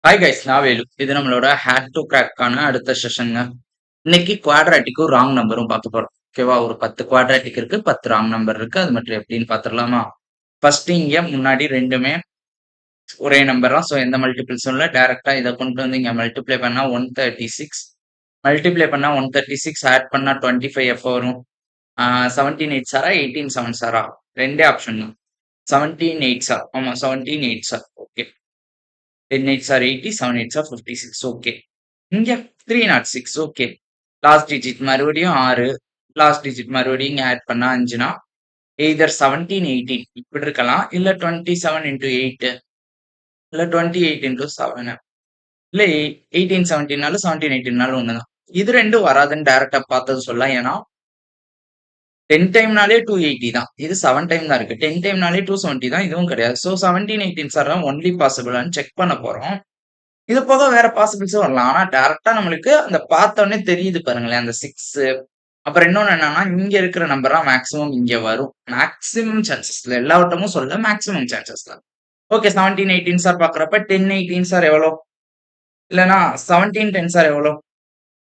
Hi guys, நான் வேலு. இது நம்மளோட ஹேக் டு கிராக்கான அடுத்த செஷனுங்க. இன்னைக்கு குவாட்ராட்டிக்கும் ராங் நம்பரும் பார்க்க போறோம். ஓகேவா? ஒரு 10 குவாட்ராட்டிக் இருக்கு, 10 ராங் நம்பர் இருக்கு. அது மட்டும் எப்படின்னு பார்த்துடலாமா? ஃபர்ஸ்ட் இங்க முன்னாடி ரெண்டுமே ஒரே நம்பர் தான். ஸோ எந்த மல்டிபிள்ஸும் இல்ல. டைரக்டா இதை கொண்டு வந்து இங்க மல்டிப்ளை பண்ணா 136. மல்டிப்ளை பண்ணா 136 ஆட் பண்ணா 25 எப்போ வரும்? 17 எயிட் சாரா 18 செவன் சாரா? ரெண்டே ஆப்ஷன் தான். 17 எயிட் சார். ஆமா, 17 eight sir. Okay. 10 8s are 80, 7 8s are 56. Okay. இங்க 306. ஓகே. லாஸ்ட் டிஜிட் மறுபடியும் 6. லாஸ்ட் டிஜிட் மறுபடியும் இங்க ஆட் பண்ணா 5னா எய்தர் 17 18 இப்படி இருக்கலாம். இல்ல 27 into 8 இல்ல 28 into 7 இல்ல 18 17னாலும் 17 18னாலும் ஒண்ணுதான். இது ரெண்டும் வராதுன்னு டைரக்டா பார்த்தது சொல்லலாம். ஏன்னா 10 டைம்னாலே 280 தான். இது 7 டைம் தான் இருக்கு. 10 டைம்னாலே 270 தான். இதுவும் கிடையாது. ஸோ 17 18 சார் தான் ஒன்லி பாசிபிளான்னு செக் பண்ண போறோம். இது போக வேற பாசிபிள்ஸும் வரலாம். ஆனா டைரக்ட்டா நம்மளுக்கு அந்த பார்த்தோனே தெரியுது பாருங்களேன். அந்த 6 அப்புறம் இன்னொன்னு என்னன்னா, இங்க இருக்கிற நம்பர்லாம் மேக்ஸிமம் இங்க வரும். மேக்ஸிமம் சான்சஸ்ல எல்லா வட்டமும் சொல்லல. மேக்ஸிமம் சான்சஸ்ல. ஓகே. 17 18 சார் பார்க்குறப்ப 10 18 சார் எவ்வளோ? இல்லன்னா 17 10 சார் எவ்வளோ?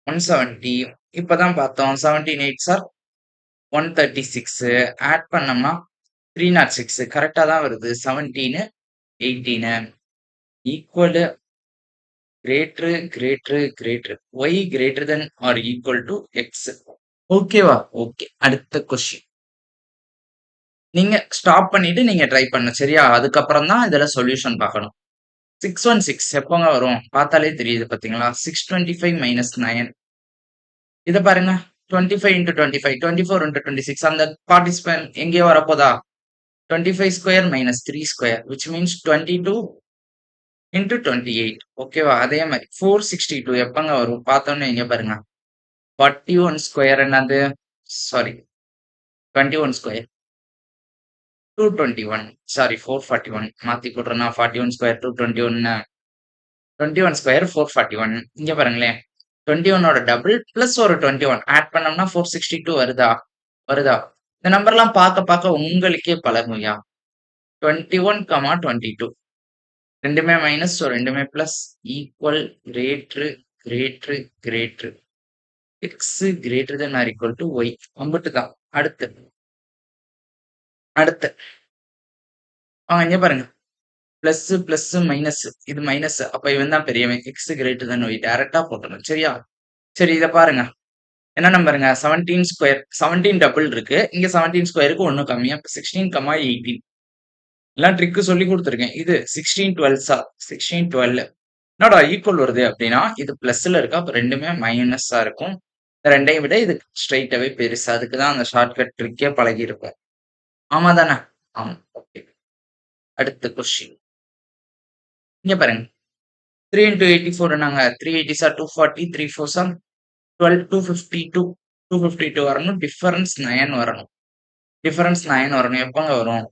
170. இப்பதான் பார்த்தோம். 17 8 சார் 136. ஆட் பண்ணோம்னா 306. கரெக்ட்டா தான் வருது. 17 18 equal greater y greater than or equal to x. ஓகேவா? ஓகே. அடுத்த கொஸ்டின். நீங்க ஸ்டாப் பண்ணிட்டு நீங்க ட்ரை பண்ணணும். சரியா? அதுக்கப்புறம் தான் இதுல சொல்யூஷன் பார்க்கணும். 616 எப்போங்க வரும்? பார்த்தாலே தெரியுது பாத்தீங்களா? 625 minus 9. இத பாருங்க. 25 into 25, 24 into 26. அந்த பார்ட்டிசிபென்ட் எங்கேயோ வரப்போதா? 25 square minus 3 square, which means 22 into 28. ஓகேவா? அதே மாதிரி 462 எப்பங்க வரும்? பார்த்தோன்னே இங்க பாருங்க. 41 ஸ்கொயர் என்னது? Sorry, 21 square 221. சாரி, 441 மாத்தி போட்டுறேன்னா 41 ஸ்கொயர் 221. 21 ஸ்கொயர் 441. இங்க பாருங்களேன். 21ஓட டபுள் பிளஸ் ஒரு 21 ஆட் பண்ணோம்னா 462 வருதா? வருதா? இந்த நம்பர்லாம் பார்க்க பார்க்க உங்களுக்கே பழகும்யா. 21, 22 ரெண்டுமே மைனஸ், ஸோ ரெண்டுமே plus. Equal greater x greater than or equal to y. அம்பிட்டு தான். அடுத்து அடுத்து இங்க பாருங்க. பிளஸ் பிளஸ் மைனஸ், இது மைனஸ். அப்ப இவன் தான் பெரியவன். எக்ஸ் கிரேட்டர் தென் ஒய் டைரக்டா போட்டணும். சரியா? சரி, இத பாருங்க. என்ன நம்பருங்க? 17 ஸ்கொயர் 17 டபுள் இருக்கு. இங்க 17 ஸ்கொயருக்கு ஒண்ணு கம்மி. அப்ப 16, 18 எல்லாம் ட்ரிக்கு சொல்லி கொடுத்துருக்கேன். இது 16 12 சார் 16 12 என்னடா ஈக்குவல் வருது அப்படின்னா இது பிளஸ்ல இருக்கு. அப்ப ரெண்டுமே மைனஸா இருக்கும். ரெண்டையும் விட இது ஸ்ட்ரைட்டாவே பெருசு. அதுக்குதான் அந்த ஷார்ட்கட் ட்ரிக்கே பழகி இருப்பேன். ஆமா தானே? ஆமா. ஓகே. அடுத்த கொஸ்டின். இங்க பாருங்க. 3 into 84 என்னங்க? 3 80s are 240, 3 4s are 12, 252. 252 வரணும். டிஃபரன்ஸ் 9 வரணும். டிஃபரன்ஸ் 9 வரணும். எப்பங்க வரும்?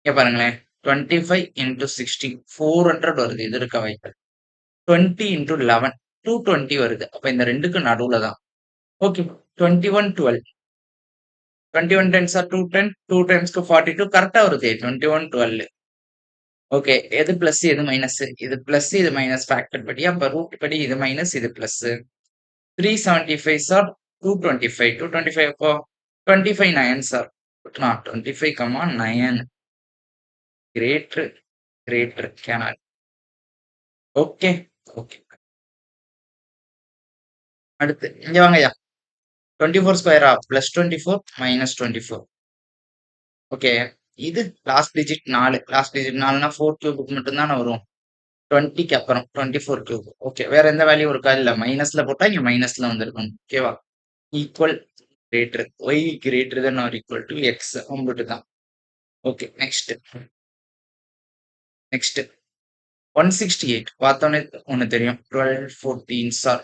இங்க பாருங்களேன். 25 into 60 400 வருது. இது இருக்க வாய்ப்பு. 20 into 11 220 வருது. அப்ப இந்த ரெண்டுக்கு நடுவுல தான். ஓகே. 21 12. 21 10s are 210. 2 times க்கு 42 கரெக்டா வருது. 21 12. ஓகே. எது பிளஸ் எது மைனஸ்? இது பிளஸ் இது மைனஸ் ஃபேக்டர் படி. அப்ப ரூட் படி இது மைனஸ் இது பிளஸ். 375 சார் 225. 225 எப்போ? 25 9 sir 25, 9 greater cannot. Okay. Okay. அடுத்து இங்க வாங்கய்யா. 24 ஸ்கொயரா? Plus 24 minus 24. ஓகே. இது லாஸ்ட் டிஜிட் 4. லாஸ்ட் டிஜிட் 4னா 4 கியூபுக்கு மட்டும் தானே வரும். 20க்கு அப்புறம் 24 கியூப். ஓகே. வேற எந்த வேல்யூ இருக்கா? இல்ல. மைனஸ்ல போட்டா இங்க மைனஸ்ல வந்திருக்கும். ஓகேவா? Equal greater y greater than or equal to x. அம்பிட்டு தான். ஓகே. நெக்ஸ்ட் 168 பார்த்தோன்னே ஒண்ணு தெரியும். 12 14 சார்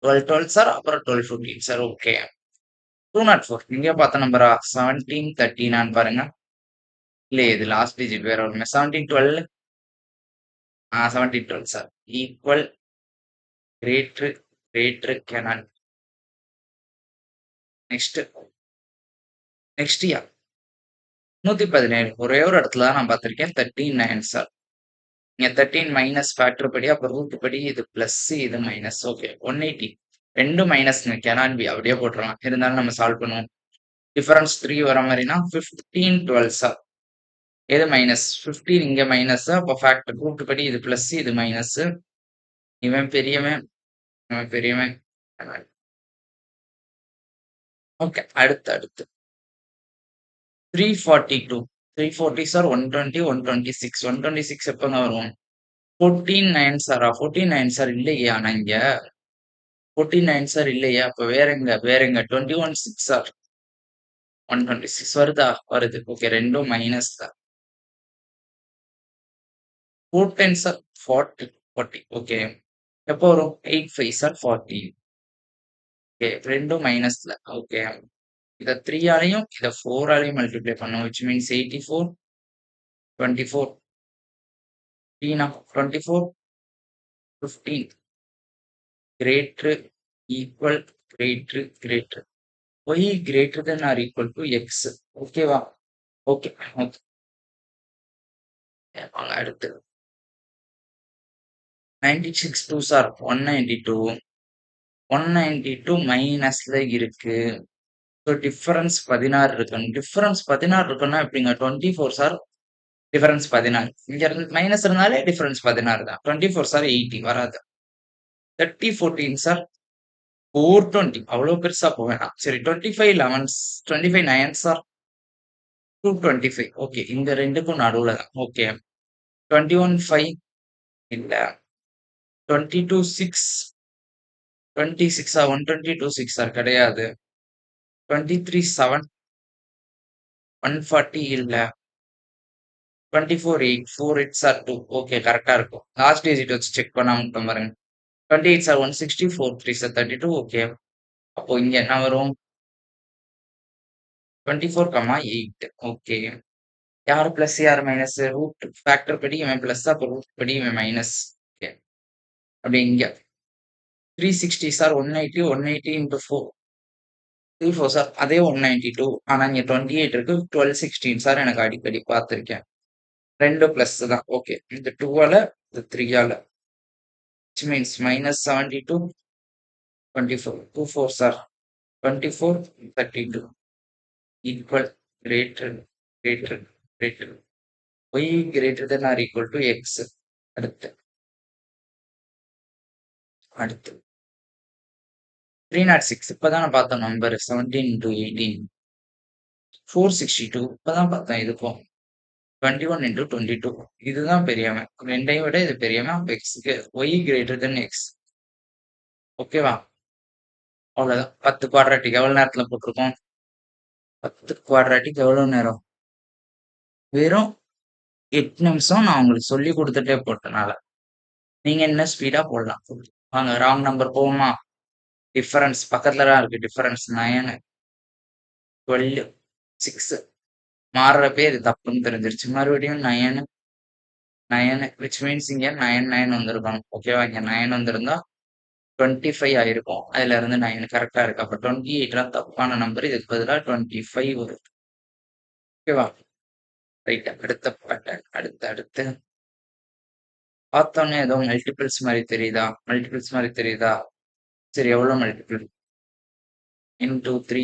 12 12 சார் அப்புறம் 12 14 சார். ஓகே. 204 இங்க பார்த்த நம்பரா? 17 39 பாருங்க. இல்ல, இது லாஸ்ட் டிஜிட் வேற ஒண்ணுமே. 17 12. 17 12 sir. Equal greater cannot. Next யா 117 ஒரே ஒரு இடத்துல தான் நான் பார்த்திருக்கேன். 39 சார். இங்க 13 மைனஸ் ஃபேக்டர் படி அப்ப ரூட் படி இது பிளஸ் இது மைனஸ். ஓகே 180 2 மைனஸ்ங்க கேனான் பி அப்படியே போட்டுறலாம். இருந்தாலும் நம்ம சால்வ் பண்ணுவோம். டிஃபரன்ஸ் 3 வர மாதிரினா 15 12 எது மைனஸ் 15 இங்க மைனஸ் அப்ப ஃபேக்டர் ரூட் படி இது பிளஸ் இது மைனஸ். இவன் பெரியவன் இவன் பெரியவன். ஓகே அடுத்து அடுத்து 342 340 சார் 120 126 126 எப்பங்க வரும் 14 9 சாரா 14 9 சார் இல்லையே ஆனா இங்க 14 9 சார் இல்லையே அப்ப வேற எங்க 21 6 சார் 126 வருதா வருது ஓகே ரெண்டும் மைனஸ் தான் 4 10 சார் 40 40 ஓகே எப்போ வரும் 8 5 சார் 40 ஓகே ரெண்டும் மைனஸ்ல ஓகே இத 3 ஆலையும் இத 4 ஆலையும் மல்டிப்ளை பண்ணும் which means 84 24 24 15 greater equal greater y greater than or equal to x ஓகேவா ஓகே ஓகே வாங்க அடுத்து 96 2 சார் 192 192 மைனஸ்ல இருக்கு ஸோ டிஃபரன்ஸ் 16 இருக்கணும் டிஃபரன்ஸ் 16 இருக்குன்னா எப்படிங்க 24 சார் டிஃபரன்ஸ் 16 இங்க இருந்து மைனஸ் இருந்தாலே டிஃபரன்ஸ் 16 தான் 24 சார் 80 வராது 30 14 சார் 420 அவ்வளவு பெருசா போக வேணாம் சரி 25 11 25 9 சார் 225 ஓகே இந்த ரெண்டுக்கும் நடுவுல தான் ஓகே 21 5 இல்ல 22 6 26 122 6 சார் கிடையாது 23 7 140 இல்ல 24 8 4 8 சார் 2 ஓகே கரெக்டா இருக்கும் லாஸ்ட் டிஜிட் வச்சு செக் பண்ணாம விட்டோம் பாருங்க 28 சார் 164 3 சார் 32 ஓகே அப்போ இங்க என்ன வரும் 24, 8 ஓகே யார் பிளஸ் யார் மைனஸ் ரூட் ஃபேக்டர் படி இவன் பிளஸ் அப்போ ரூட் படி இவன் மைனஸ் ஓகே அப்படி இங்க 360 சார் 180 180 இன்டூ 4 34 சார் அதே 192 ஆனா இங்க 28 இருக்கு 12 16 சார் எனக்கு அடிக்கடி பார்த்திருக்கேன் ரெண்டு பிளஸ் தான் ஓகே இந்த 2ஆல இந்த 3ஆல which means minus 72 24 24 sir 24 32 equal greater greater y greater than or equal to x அடுத்து அடுத்து 306 இப்பதான் நான் பார்த்தேன் நம்பர் 17 into 18 462 இப்பதான் பார்த்தேன் இதுக்கும் 21 into 22 இதுதான் பெரியவன் ரெண்டையும் விட இது பெரியவன் எக்ஸ்க்கு y greater than x ஓகேவா அவ்வளவுதான் 10 குவாட்ராட்டிக் எவ்வளவு நேரத்துல போட்டிருக்கோம் 10 குவாட்ராட்டிக் எவ்வளவு நேரம் வெறும் 8 நிமிஷம் நான் உங்களுக்கு சொல்லி கொடுத்துட்டே போட்டனால நீங்க என்ன ஸ்பீடா போடலாம் வாங்க ராங் நம்பர் போகுமா டிஃபரன்ஸ் பக்கத்துல தான் இருக்கு டிஃபரன்ஸ் 9 12 6 மாறுறப்பே இது தப்புன்னு தெரிஞ்சிருச்சு மறுபடியும் 9 9 விச் மீன்ஸ் இங்க 9 9 வந்திருக்கணும் ஓகேவா இங்க 9 வந்திருந்தா 25 ஆயிருக்கும் அதுல இருந்து 9 கரெக்டா இருக்கு அப்ப 28 தான் தப்பான நம்பர் இதுக்கு பதிலா 25 வருது ஓகேவா ரைட் அடுத்த பேட்டர்ன் அடுத்து பார்த்தோன்னே ஏதோ மல்டிபிள்ஸ் மாதிரி தெரியுதா சரி எவ்வளவு மல்டிபிள் இன்டூ 3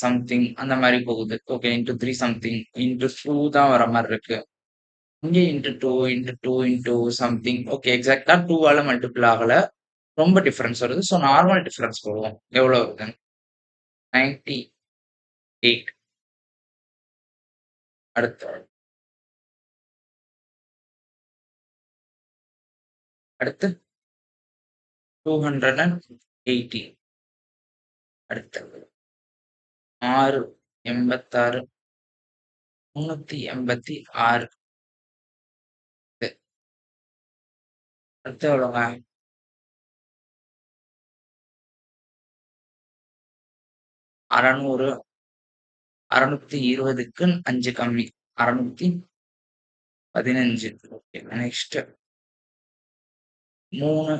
சம்திங் அந்த மாதிரி போகுது ஓகே இன்டூ 3 சம்திங் இன்டூ 2 தான் வர மாதிரி இருக்கு இங்கே இன்டூ சம்திங் ஓகே எக்ஸாக்டா 2ஆல மல்டிபிள் ஆகல ரொம்ப டிஃபரன்ஸ் வருது ஸோ நார்மல் டிஃபரன்ஸ் போடுவோம் எவ்வளவு வருது 98 அடுத்து அடுத்து 280 அடுத்து 6 86 386 அடுத்து எவ்வளோங்க 600 620க்கு 5 கம்மி 615 ஓகே நெக்ஸ்ட் 3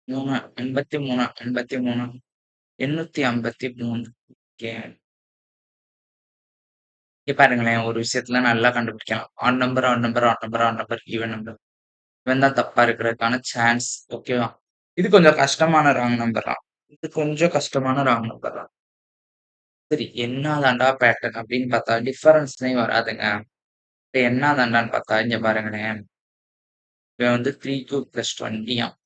3 83 83 853 ஓகே இங்க பாருங்களேன் ஒரு விஷயத்துல நல்லா கண்டுபிடிக்கலாம் ஆட் நம்பர் ஈவன் நம்பர் இவன் தான் தப்பா இருக்கிறதுக்கான சான்ஸ். ஓகேவா? இது கொஞ்சம் கஷ்டமான ராங் நம்பர் தான். இது கொஞ்சம் கஷ்டமான ராங் நம்பர் தான். சரி, என்னாதான்டா பேட்டர்ன் அப்படின்னு பார்த்தா டிஃபரன்ஸ்லயும் வராதுங்க. இப்ப என்னாதான்டான்னு பார்த்தா இங்க பாருங்களேன். இவன் வந்து 3 பிளஸ் 20 யாம்.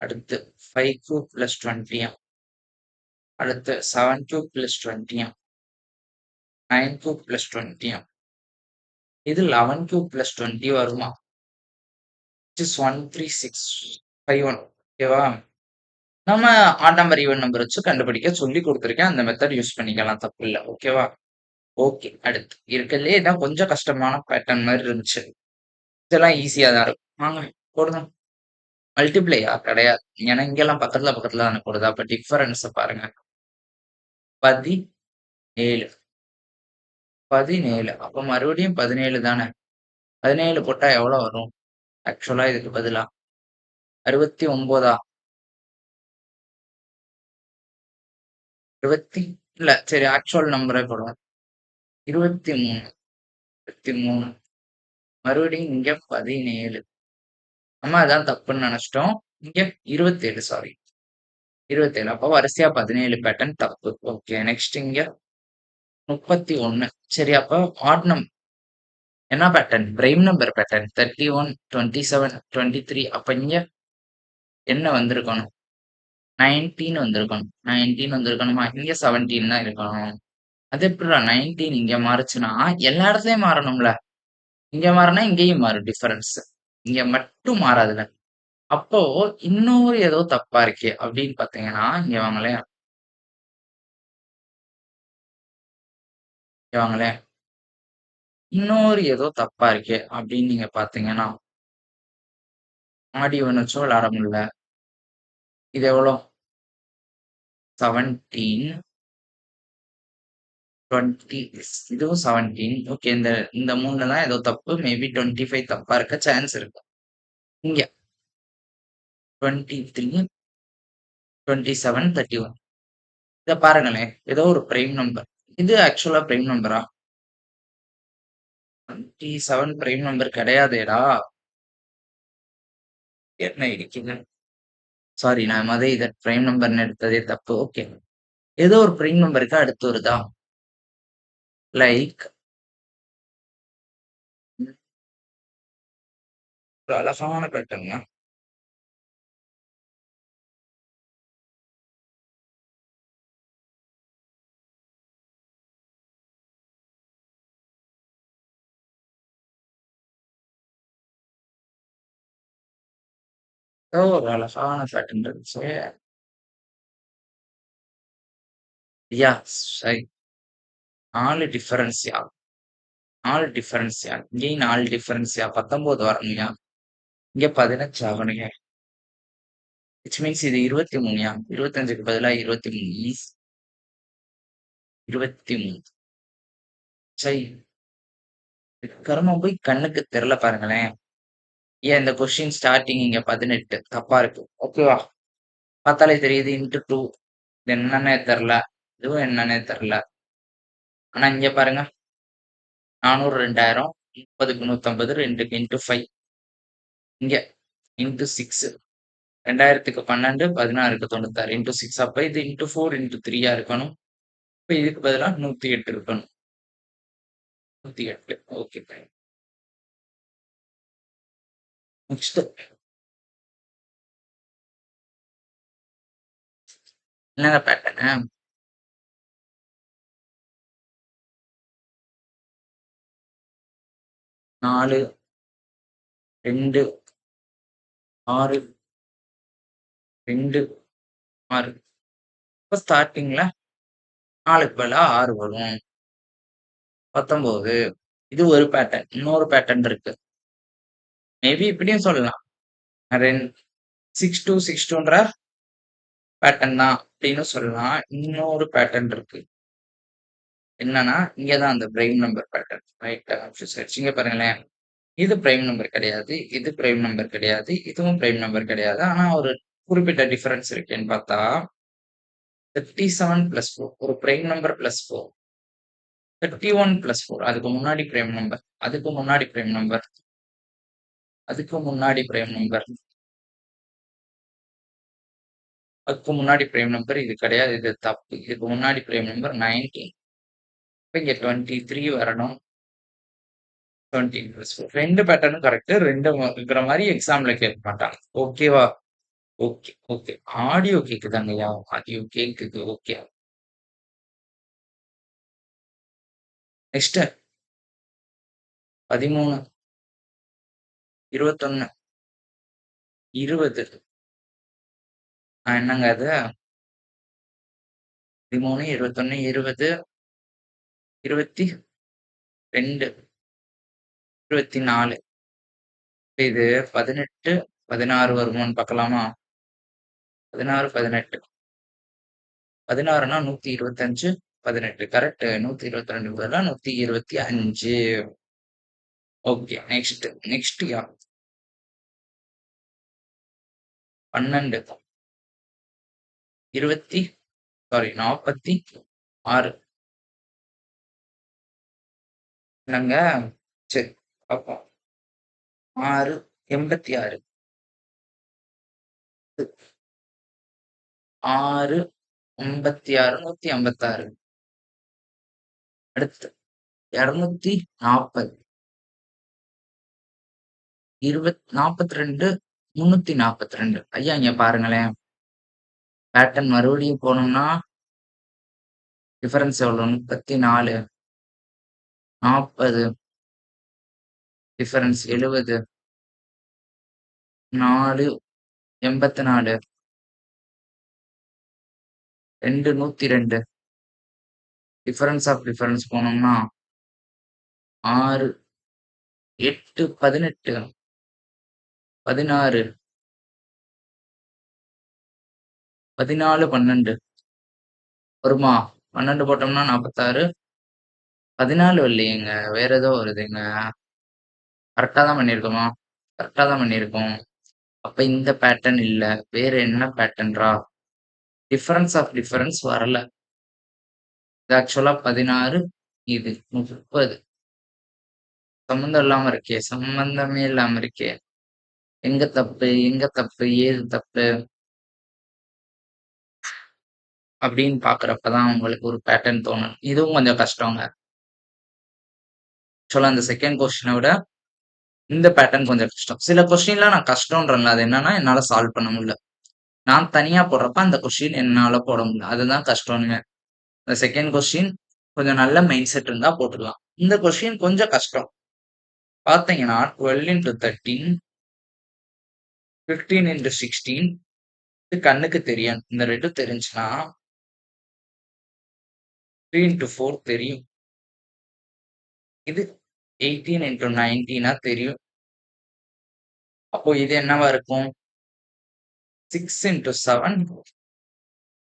அடுத்து 5 பிளஸ் 20 யாம். அடுத்து 7 பிளஸ் 20 யாம். 9 பிளஸ் 20 யாம். இது 11 பிளஸ் 20 வருமா? which is 13651. ஓகேவா? நம்ம ஆட் நம்பர், ஈவன் நம்பர் வச்சு கண்டுபிடிக்க சொல்லி குடுத்துருக்கேன். அந்த மெத்தட் யூஸ் பண்ணிக்கலாம். தப்பில்ல. ஓகேவா? ஓகே. அடுத்து இருக்கறதுலயே இதான் கொஞ்சம் கஷ்டமான பேட்டர்ன் மாரி இருந்துச்சு. இதெல்லாம் ஈஸியா தான் இருக்கும். வாங்க போடுங்க. மல்டிப்ளையா? கிடையாது. ஏன்னா இங்கெல்லாம் பக்கத்துல பக்கத்துல தானே போடுது. அப்ப டிஃபரன்ஸ பாருங்க. 17 17 அப்ப மறுபடியும் 17 தானே. 17 போட்டா எவ்வளோ வரும்? ஆக்சுவலா இதுக்கு பதிலா 69ஆ? 20 இல்ல சரி ஆக்சுவல் நம்பரே போடுவோம். 23 23 மறுபடியும் இங்க 17. நம்ம அதான் தப்புன்னு நெனச்சுட்டோம். இங்க 27 சாரி. 27 அப்ப வரிசையா 17 பேட்டர்ன் தப்பு. ஓகே. நெக்ஸ்ட் இங்க 31. சரி அப்ப ஆட் என்ன பேட்டர்ன்? Prime number pattern. 31, 27, 23 அப்ப இங்க என்ன வந்திருக்கணும்? 19 வந்திருக்கணும். 19 வந்திருக்கணுமா? இங்க 17 தான் இருக்கணும். அது எப்புட்றா 19 இங்க மாறுச்சுன்னா, எல்லா இடத்துலயும் மாறணும்ல. இங்க மாறுனா இங்கேயும் மாறும் டிஃபரன்ஸ். இங்க மட்டும் மாறாதுல்ல. அப்போ இன்னொரு ஏதோ தப்பா இருக்கே அப்படின்னு பார்த்தீங்கன்னா, இங்க வாங்களேன், இங்க வாங்களேன். இன்னொரு ஏதோ தப்பா இருக்கே அப்படின்னு நீங்க பார்த்தீங்கன்னா, ஆட் ஈவன் வச்சும் விளையாட முடியல. இது எவ்வளோ? 17, 20 இதுவும் 17. ஓகே. இந்த இந்த 3ல தான் ஏதோ தப்பு. மேபி 25 தப்பா இருக்க சான்ஸ் இருக்கு. இங்க 23, 27, 31 இத பாருங்களேன். ஏதோ ஒரு பிரைம் நம்பர். இது ஆக்சுவலா பிரைம் நம்பரா? 27 பிரைம் நம்பர் கிடையாதேடா! என்ன இடிக்குது? சாரி நான் இத பிரைம் நம்பர்ன்னு எடுத்ததே தப்பு. ஓகே. ஏதோ ஒரு பிரைம் நம்பருக்கு அடுத்து வருதா? லைக் ஒரு அழகான பேட்டர்ன்ங்க. ஏதோ ஒரு அழகான பேட்டர்ன் இருந்துச்சு. சரி 4 டிஃபரன்ஸ்யா? 4 டிஃபரன்ஸ்யா? இங்கேயும் 4 டிஃபரன்ஸ்யா? 19 வரணும்யா? இங்க 15 ஆகணும்யா? விச் மீன்ஸ் இது 23யா? 25க்கு பதிலா 23 23 சை கருமம் போய் கண்ணுக்கு தெரியல பாருங்களேன். ஏன் இந்த கொஸ்டின் ஸ்டார்ட்டிங் இங்க 18 தப்பா இருக்கு. ஓகேவா? பார்த்தாலே தெரியுது இன்டு 2 இது என்னன்னே தெரியல. இதுவும் என்னன்னே தெரியல. ஆனா இங்க பாருங்க 400 2000 30க்கு 150 2க்கு இன்டு 5 இங்க இன்டு 6 2000க்கு 12 16க்கு 96 இன்டு 6 அப்ப இது இன்டு 4 இன்டு 3யா இருக்கணும். இப்ப இதுக்கு பதிலா 108 இருக்கணும். 108 ஓகே. நெக்ஸ்ட் என்னங்க பேட்டர்ன்? 4 2 6 2 6 இப்ப ஸ்டார்ட்டிங்ல 4க்கு பதிலா 6 வரும். 19 இது ஒரு பேட்டர்ன். இன்னொரு பேட்டர்ன் இருக்கு. மேபி இப்படியும் சொல்லலாம். 6 2 6 2ன்ற பேட்டர்ன் தான் அப்படின்னு சொல்லலாம். இன்னொரு பேட்டர்ன் இருக்கு. என்னன்னா, இங்க தான் அந்த பிரைம் நம்பர் பேட்டர்ன். ரைட். இங்க பாருங்களேன். இது பிரைம் நம்பர் கிடையாது. இது பிரைம் நம்பர் கிடையாது. இதுவும் பிரைம் நம்பர் கிடையாது. ஆனா ஒரு குறிப்பிட்ட டிஃபரன்ஸ் இருக்கேன்னு பார்த்தா 37 பிளஸ் 4 ஒரு பிரைம் நம்பர் பிளஸ் 4 31 பிளஸ் 4 அதுக்கு முன்னாடி பிரைம் நம்பர். அதுக்கு முன்னாடி பிரைம் நம்பர். அதுக்கு முன்னாடி பிரைம் நம்பர். அதுக்கு முன்னாடி பிரைம் நம்பர் இது கிடையாது. இது தப்பு. இதுக்கு முன்னாடி பிரைம் நம்பர் 19. இப்ப இங்க 23 வரணும். 20 2 பேட்டர்னும் கரெக்ட். 2 இருக்கிற மாதிரி எக்ஸாம்ல கேட்க மாட்டாங்க. ஓகேவா? Okay, okay. ஆடியோ கேக்குதாங்கய்யா? ஆடியோ கேக்குது. ஓகே. நெக்ஸ்ட் 13, 21, 20. என்னங்க அது? 13, 21, 20, 22, 24. இது 18, 16 வருமான்னு பார்க்கலாமா? 16, 18. 16னா 125, 18 கரெக்ட். 122 பதிலா 125. ஓகே. நெக்ஸ்ட் யா 12, 46. என்னங்க? சரி பார்ப்போம். 6, 86. 6, 86, 156. அடுத்து 240, 42, 342. ஐயா இங்க பாருங்களேன். பேட்டர்ன் மறுபடியும் போனோம்னா டிஃபரன்ஸ் எவ்வளவு? 34, 40, டிஃபரன்ஸ் 70, 4, 84, 2, 102. டிஃபரன்ஸ் ஆஃப் டிஃபரன்ஸ் போனோம்னா 6, 8, 18, 16, 14, 12. வருமா? 12 போட்டோம்னா 46, 14 இல்லையேங்க. வேற ஏதோ வருதுங்க. கரெக்டா தான் பண்ணியிருக்கோமா? கரெக்டா தான் பண்ணியிருக்கோம். அப்ப இந்த பேட்டர்ன் இல்ல. வேற என்ன பேட்டர்ன்ரா? டிஃபரன்ஸ் ஆஃப் டிஃபரன்ஸ் வரல. இது ஆக்சுவலா 16, இது 30. சம்மந்தம் இல்லாம இருக்கே. சம்பந்தமே இல்லாம இருக்கே. எங்க தப்பு? எங்க தப்பு? ஏது தப்பு? அப்படின்னு பாக்குறப்பதான் உங்களுக்கு ஒரு பேட்டர்ன் தோணும். இதுவும் கொஞ்சம் கஷ்டங்க. ஆக்சுவலா அந்த செகண்ட் கொஸ்டினை விட இந்த பேட்டர்ன் கொஞ்சம் கஷ்டம். சில கொஸ்டின்லாம் நான் கஷ்டம்ன்றேன்ல, அது என்னன்னா என்னால சால்வ் பண்ண முடியல. நான் தனியா போடுறப்ப அந்த கொஸ்டின் என்னால போட முடியல. அதுதான் கஷ்டம்னு. இந்த செகண்ட் கொஸ்டின் கொஞ்சம் நல்ல மைண்ட் செட் இருந்தா போட்டுடலாம். இந்த கொஸ்டின் கொஞ்சம் கஷ்டம். பாத்தீங்கன்னா 12 into 13, 15 into 16. இது கண்ணுக்கு தெரியும். இந்த ரெண்டும் தெரிஞ்சுன்னா 3 into 4 தெரியும். இது 18 into 19 தெரியும். அப்போ இது என்னவா இருக்கும்? 6 into 7,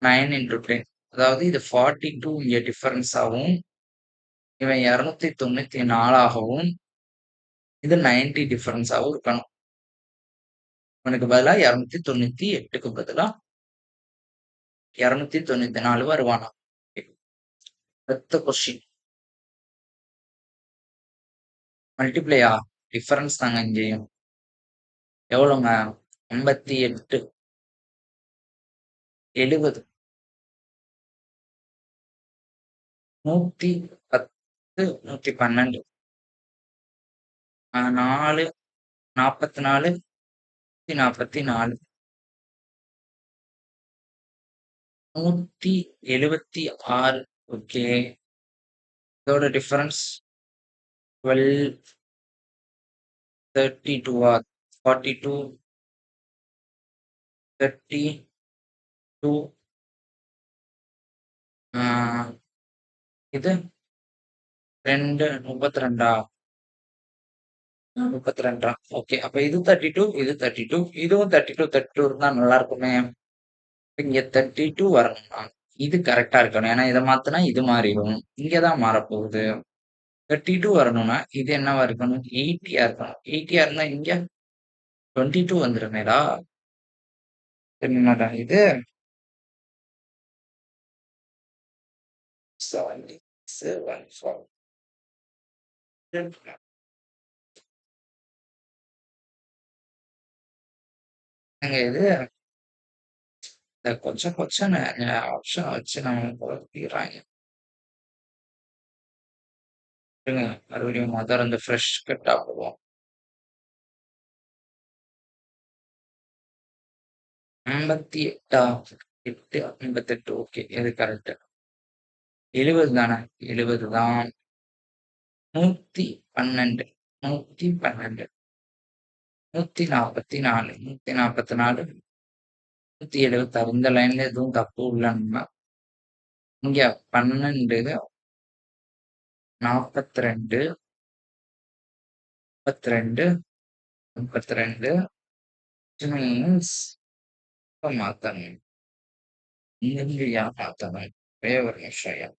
9 into 10. அதாவது இது 42 இங்க டிஃபரன்ஸ் ஆகும். இவன் 294 ஆகவும் இது 90 டிஃபரன்ஸ் ஆகவும் இருக்கணும். உனக்கு பதிலா 298க்கு பதிலா 294 வருவானா? அடுத்த கொஸ்டின் மல்டிப்ளையா? டிஃபரன்ஸ் தாங்க இங்கேயும். எவ்வளவுங்க? 58, 70, 110, 112. 4, 44, 144, 176. ஓகே. இதோட டிஃபரன்ஸ் 12, 32, 42, 32. இது 2, 32. 32. ஓகே. அப்ப இது 32, இது 32, இதுவும் 32, 32 இருந்தா நல்லா இருக்குமே. இங்க 32 வரணும்னா இது கரெக்டா இருக்கணும். ஏன்னா இதை மாத்தினா இது மாறிடும். இங்கதான் மாறப்போகுது. 32 வரணும்னா இது என்னவா இருக்கணும்? 80 இருக்கணும். 80 இருந்தா இங்க 22 வந்துருமேடா. என்னடா இது? 77, இது இந்த கொச்சன்னு ஆப்ஷன் வச்சு நம்ம குழப்பிடுறாங்க. இருங்க, மறுபடியும் மொதல்ல இருந்து ஃப்ரெஷ் கட்டா போவோம். 58 8 58 ஓகே. இது கரெக்ட். 70 தானே? 70 தான். 112 112 144 144 176 இந்த லைன்ல எதுவும் தப்பு இல்லைன்னா இங்க 12 42 32 32 மீன்ஸ் மாத்தணும். இங்கயா மாத்தணும். ஒரே ஒரு நிமிஷம்.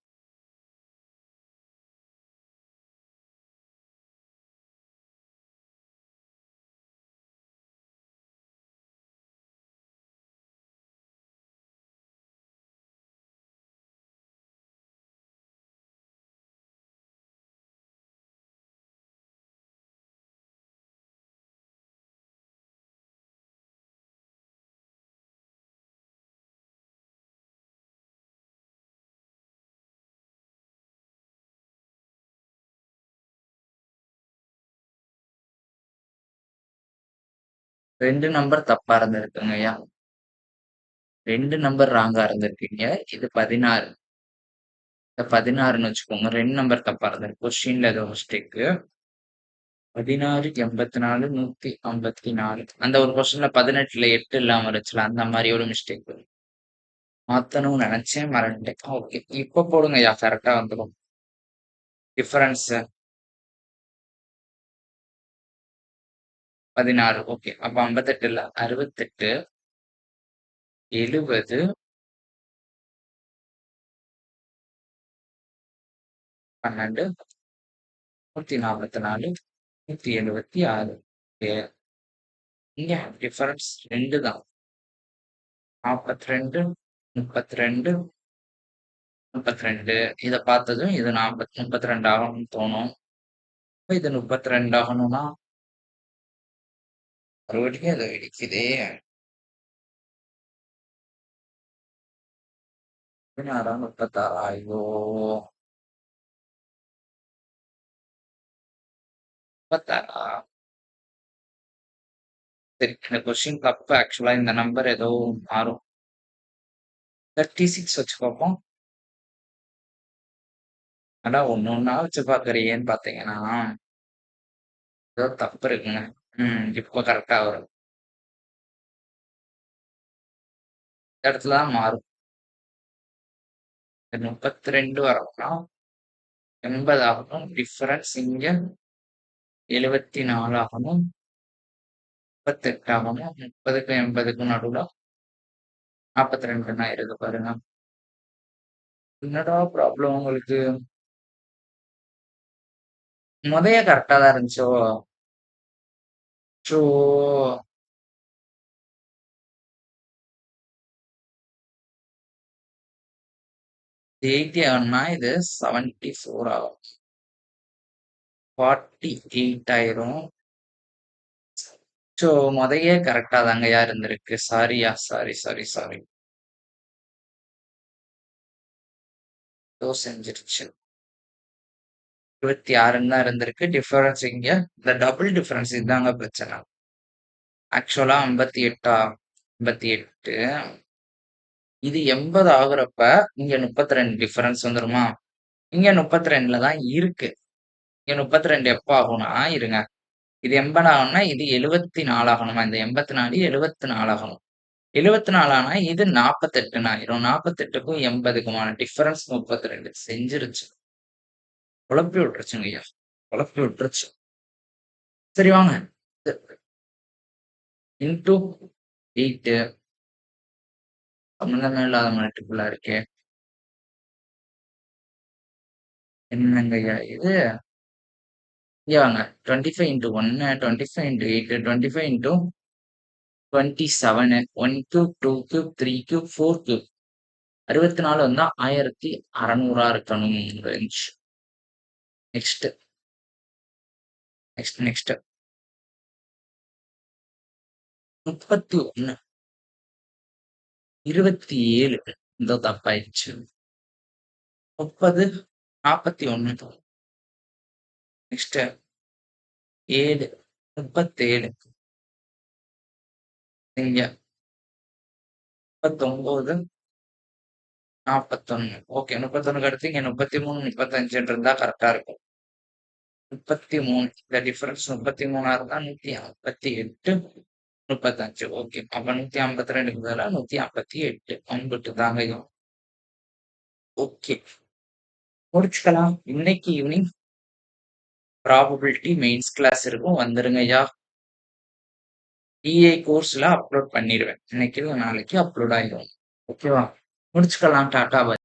ரெண்டு நம்பர் தப்பா இருந்திருக்குங்கய்யா. ரெண்டு நம்பர் ராங்கா இருந்திருக்கீங்க. இது 16. 16ன்னு வச்சுக்கோங்க. ரெண்டு நம்பர் தப்பா இருந்திருக்கு. கொஸ்டின்ல ஏதோ மிஸ்டேக்கு. 16 84 154 அந்த ஒரு கொஸ்டின்ல 18ல 8 இல்லாம இருந்துச்சுல, அந்த மாதிரி ஒரு மிஸ்டேக் மாத்தணும்னு நினைச்சேன், மறந்துட்டேன். ஓகே, இப்ப போடுங்கய்யா, கரெக்டா வந்துடும். டிஃபரன்ஸ் 16. ஓகே, அப்ப 58 இல்ல 68 70 12 144 176. இங்க டிஃபரன்ஸ் 2 தான். 42 32 32. இதை பார்த்ததும் இது 32 ஆகணும்னு தோணும். இது 32 ஆகணும்னா மறுபடியும் அதை இடிக்குதே. 16 36. ஐயோ, 36. சரி, இந்த கொஸ்டின் தப்பு. ஆக்சுவலா இந்த நம்பர் ஏதோ மாறும். 36 வச்சு பார்ப்போம். ஆனா ஒண்ணா வச்சு பாக்குறீங்கன்னு பாத்தீங்கன்னா ஏதோ தப்பு இருக்குங்க. இப்போ கரெக்டா வரும். இந்த இடத்துலதான் மாறும். 32 வரலாம், 80 ஆகணும். டிஃபரன்ஸ் இங்க 74 ஆகணும், 38 ஆகணும். 30க்கும் 80க்கும் நடுவுல 42 ஆயிருது பாருங்க. என்னடா ப்ராப்ளம் உங்களுக்கு? முதைய கரெக்டா தான் இருந்துச்சோ? ஸோ இது 80 ஆகும்னா இது 74 ஆகும். 48 ஆயிரும். ஸோ முதைய கரெக்டா தாங்கயா இருந்திருக்கு. சாரியா, சாரி. ஏதோ செஞ்சிருச்சு. 26 தான் இருந்திருக்கு. டிஃபரன்ஸ் இங்க இந்த டபுள் டிஃபரன்ஸ் இதுதாங்க பிரச்சனை. ஆக்சுவலா 58 58. இது 80 ஆகுறப்ப இங்க 32 டிஃபரன்ஸ் வந்துருமா? இங்க 32ல தான் இருக்கு. இங்க 32 எப்ப ஆகும்னா, இருங்க, இது 80 ஆகணும்னா இது 74 ஆகணுமா? இந்த 84 74 ஆகணும். 74 ஆனா இது 48 ஆயிரும். 48க்கும் 80க்குமான டிஃபரன்ஸ் 32 செஞ்சிருச்சு. குழப்பி விட்டுருச்சுங்க ஐயா, குழப்பி விட்டுருச்சு. சரி வாங்க, இன்டூ 8 சம்பந்தமே இல்லாத மல்டிபிளா இருக்கே. என்னங்க ஐயா இது? இங்க வாங்க, 25 into 1 25 into 8 25 into 27 1 cube 2 cube 3 cube 4 cube 64 வந்தா 1600 இருக்கணும். நெக்ஸ்ட் நெக்ஸ்ட் 31, 27 இதோ தப்பாயிடுச்சு. 30, 41 நெக்ஸ்ட் 7, 37 இங்க 39, 41 ஓகே 31க்கு அடுத்து இங்க 33, 35 இருந்தா கரெக்ட்டா இருக்கும். 33 இந்த டிஃபரன்ஸ் 33ஆ இருந்தா 158, 35 ஓகே. அப்ப 152க்கு பதிலா 158 அம்புட்டு தாங்க. ஓகே. முடிச்சுக்கலாம். இன்னைக்கு ஈவினிங் ப்ராபபிலிட்டி மெயின்ஸ் கிளாஸ் இருக்கும். வந்துருங்கய்யா. டிஏ கோர்ஸ்ல அப்லோட் பண்ணிருவேன். இன்னைக்கு இல்ல நாளைக்கு அப்லோட் ஆயிரும். ஓகேவா? முடிச்சுக்கலாம். டாடா பாய்.